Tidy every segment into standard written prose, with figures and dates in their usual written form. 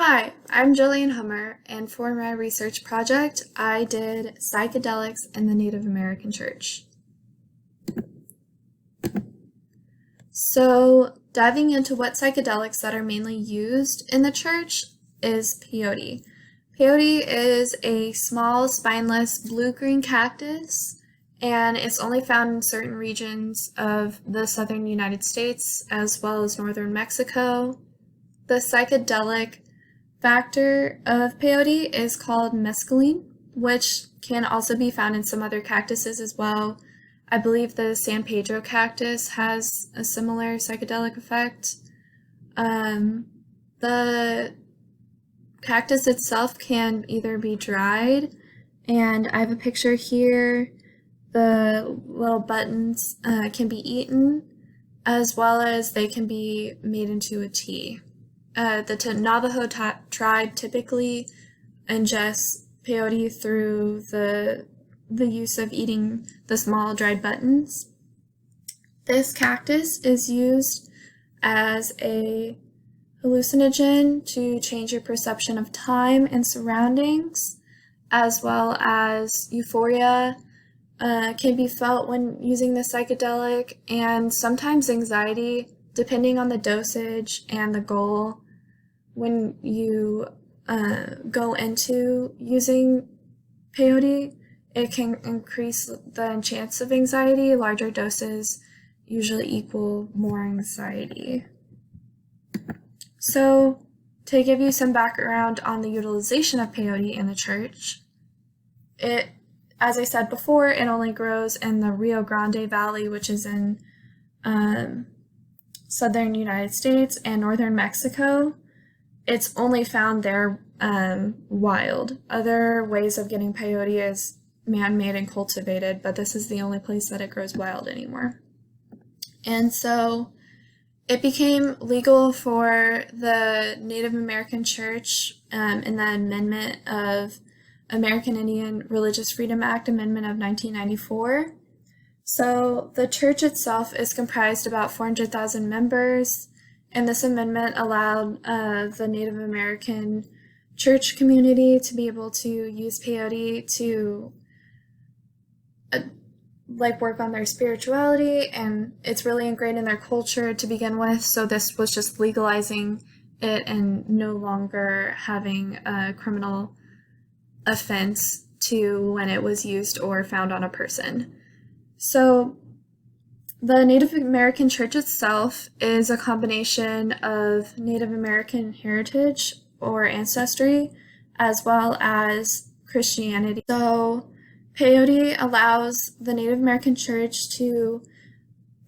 Hi, I'm Jillian Hummer, and for my research project, I did psychedelics in the Native American Church. So, diving into what psychedelics that are mainly used in the church is peyote. Peyote is a small, spineless blue-green cactus, and it's only found in certain regions of the southern United States as well as northern Mexico. The psychedelic factor of peyote is called mescaline, which can also be found in some other cactuses as well. I believe the San Pedro cactus has a similar psychedelic effect. The cactus itself can either be dried, and I have a picture here. The little buttons can be eaten, as well as they can be made into a tea. The Navajo tribe typically ingests peyote through the use of eating the small dried buttons. This cactus is used as a hallucinogen to change your perception of time and surroundings, as well as euphoria can be felt when using the psychedelic, and sometimes anxiety, depending on the dosage and the goal. When you go into using peyote, it can increase the chance of anxiety. Larger doses usually equal more anxiety. So, to give you some background on the utilization of peyote in the church, as I said before, it only grows in the Rio Grande Valley, which is in southern United States and northern Mexico. It's only found there wild. Other ways of getting peyote is man-made and cultivated, but this is the only place that it grows wild anymore. And so it became legal for the Native American Church in the amendment of American Indian Religious Freedom Act Amendment of 1994. So the church itself is comprised of about 400,000 members, and this amendment allowed the Native American church community to be able to use peyote to work on their spirituality, and it's really ingrained in their culture to begin with, so this was just legalizing it and no longer having a criminal offense to when it was used or found on a person. So the Native American Church itself is a combination of Native American heritage or ancestry as well as Christianity. So peyote allows the Native American Church to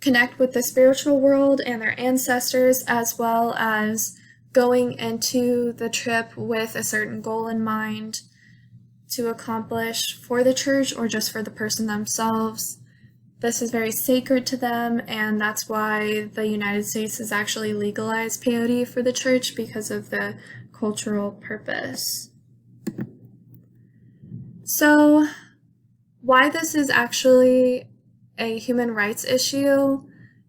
connect with the spiritual world and their ancestors, as well as going into the trip with a certain goal in mind to accomplish for the church or just for the person themselves. This is very sacred to them, and that's why the United States has actually legalized peyote for the church, because of the cultural purpose. So, why this is actually a human rights issue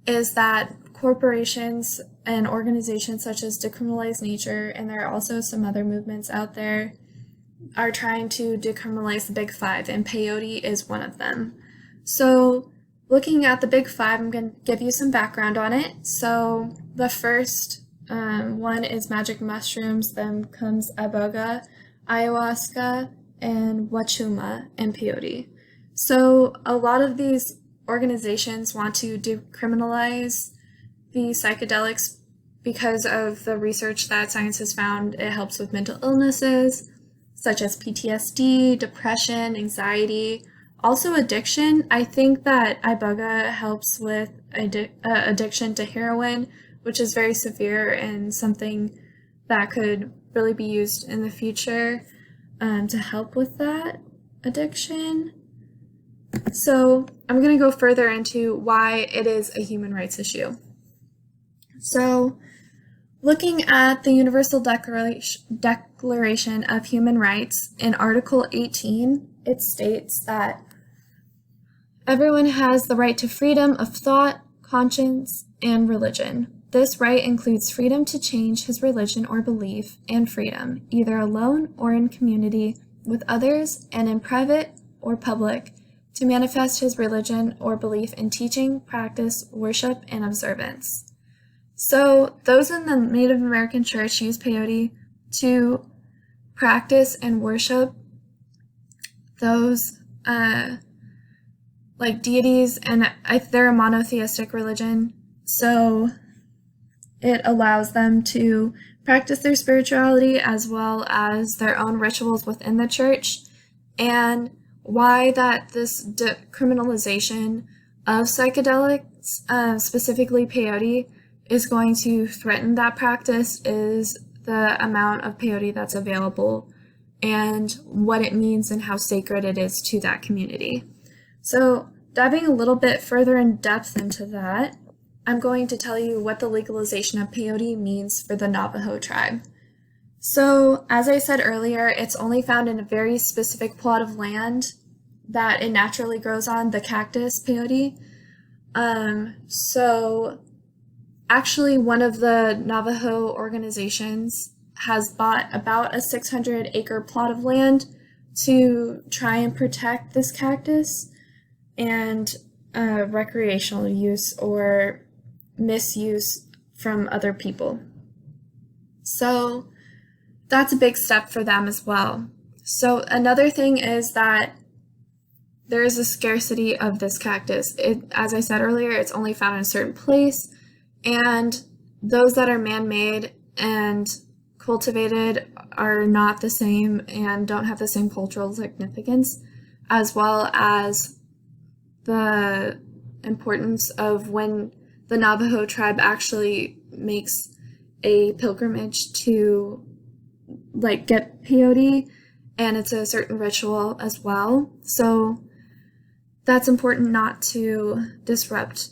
is that corporations and organizations such as Decriminalize Nature, and there are also some other movements out there, are trying to decriminalize the Big Five, and peyote is one of them. So, looking at the Big Five, I'm going to give you some background on it. So, the first one is magic mushrooms, then comes iboga, ayahuasca, and wachuma, and peyote. So, a lot of these organizations want to decriminalize the psychedelics because of the research that science has found it helps with mental illnesses such as PTSD, depression, anxiety, also addiction. I think that iboga helps with addiction to heroin, which is very severe and something that could really be used in the future to help with that addiction. So I'm going to go further into why it is a human rights issue. So looking at the Universal Declaration of Human Rights, in Article 18, it states that everyone has the right to freedom of thought, conscience, and religion. This right includes freedom to change his religion or belief, and freedom, either alone or in community with others and in private or public, to manifest his religion or belief in teaching, practice, worship, and observance. So those in the Native American church use peyote to practice and worship those like deities, and they're a monotheistic religion, so it allows them to practice their spirituality as well as their own rituals within the church. And why that this decriminalization of psychedelics, specifically peyote, is going to threaten that practice is the amount of peyote that's available and what it means and how sacred it is to that community. So diving a little bit further in depth into that, I'm going to tell you what the legalization of peyote means for the Navajo tribe. So, as I said earlier, it's only found in a very specific plot of land that it naturally grows on, the cactus peyote. So, actually, one of the Navajo organizations has bought about a 600-acre plot of land to try and protect this cactus and recreational use or misuse from other people. So that's a big step for them as well. So another thing is that there is a scarcity of this cactus. As I said earlier, it's only found in a certain place, and those that are man-made and cultivated are not the same and don't have the same cultural significance, as well as the importance of when the Navajo tribe actually makes a pilgrimage to get peyote, and it's a certain ritual as well. So that's important not to disrupt.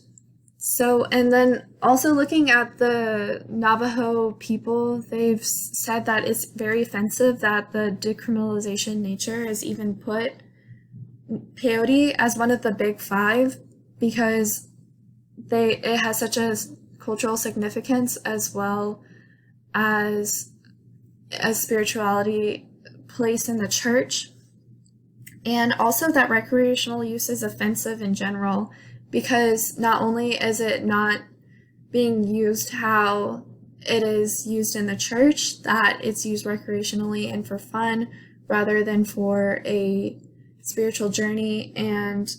So, and then also looking at the Navajo people, they've said that it's very offensive that the decriminalization nature has even put peyote as one of the big five, because it has such a cultural significance as well as a spirituality place in the church, and also that recreational use is offensive in general, because not only is it not being used how it is used in the church, that it's used recreationally and for fun rather than for a spiritual journey and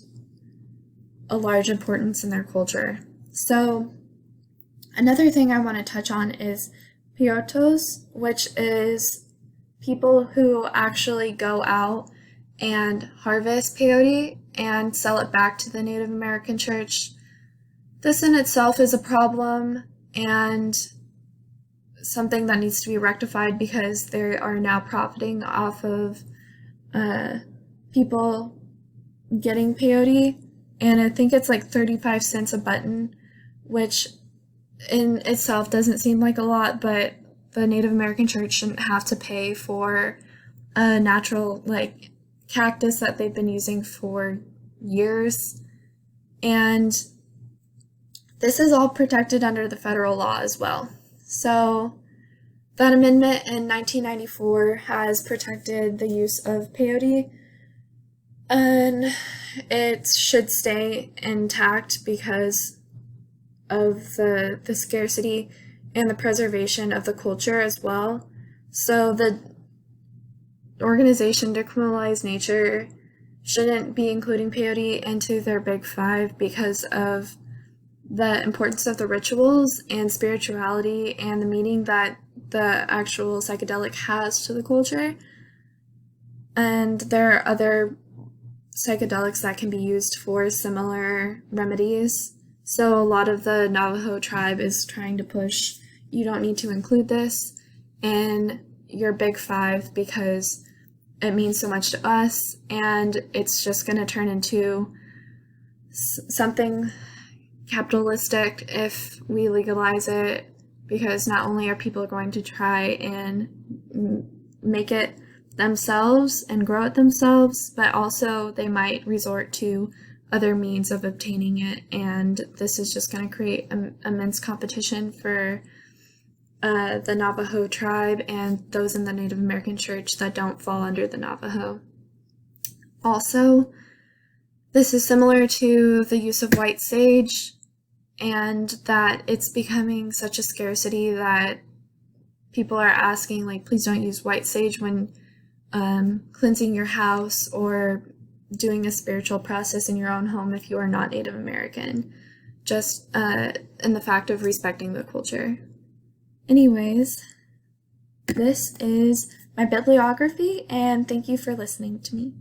a large importance in their culture. So another thing I want to touch on is peyotos, which is people who actually go out and harvest peyote and sell it back to the Native American church. This in itself is a problem and something that needs to be rectified, because they are now profiting off of people getting peyote, and I think it's like 35 cents a button, which in itself doesn't seem like a lot, but the Native American church shouldn't have to pay for a natural cactus that they've been using for years. And this is all protected under the federal law as well. So that amendment in 1994 has protected the use of peyote, and it should stay intact because of the scarcity and the preservation of the culture as well. So the organization Decriminalize Nature shouldn't be including peyote into their big five because of the importance of the rituals and spirituality and the meaning that the actual psychedelic has to the culture. And there are other psychedelics that can be used for similar remedies. So a lot of the Navajo tribe is trying to push, you don't need to include this in your big five because it means so much to us, and it's just going to turn into something capitalistic if we legalize it, because not only are people going to try and make it themselves and grow it themselves, but also they might resort to other means of obtaining it, and this is just going to create immense competition for the Navajo tribe and those in the Native American church that don't fall under the Navajo. Also, this is similar to the use of white sage, and that it's becoming such a scarcity that people are asking, like, please don't use white sage when cleansing your house or doing a spiritual process in your own home if you are not Native American, just in the fact of respecting the culture. Anyways, this is my bibliography, and thank you for listening to me.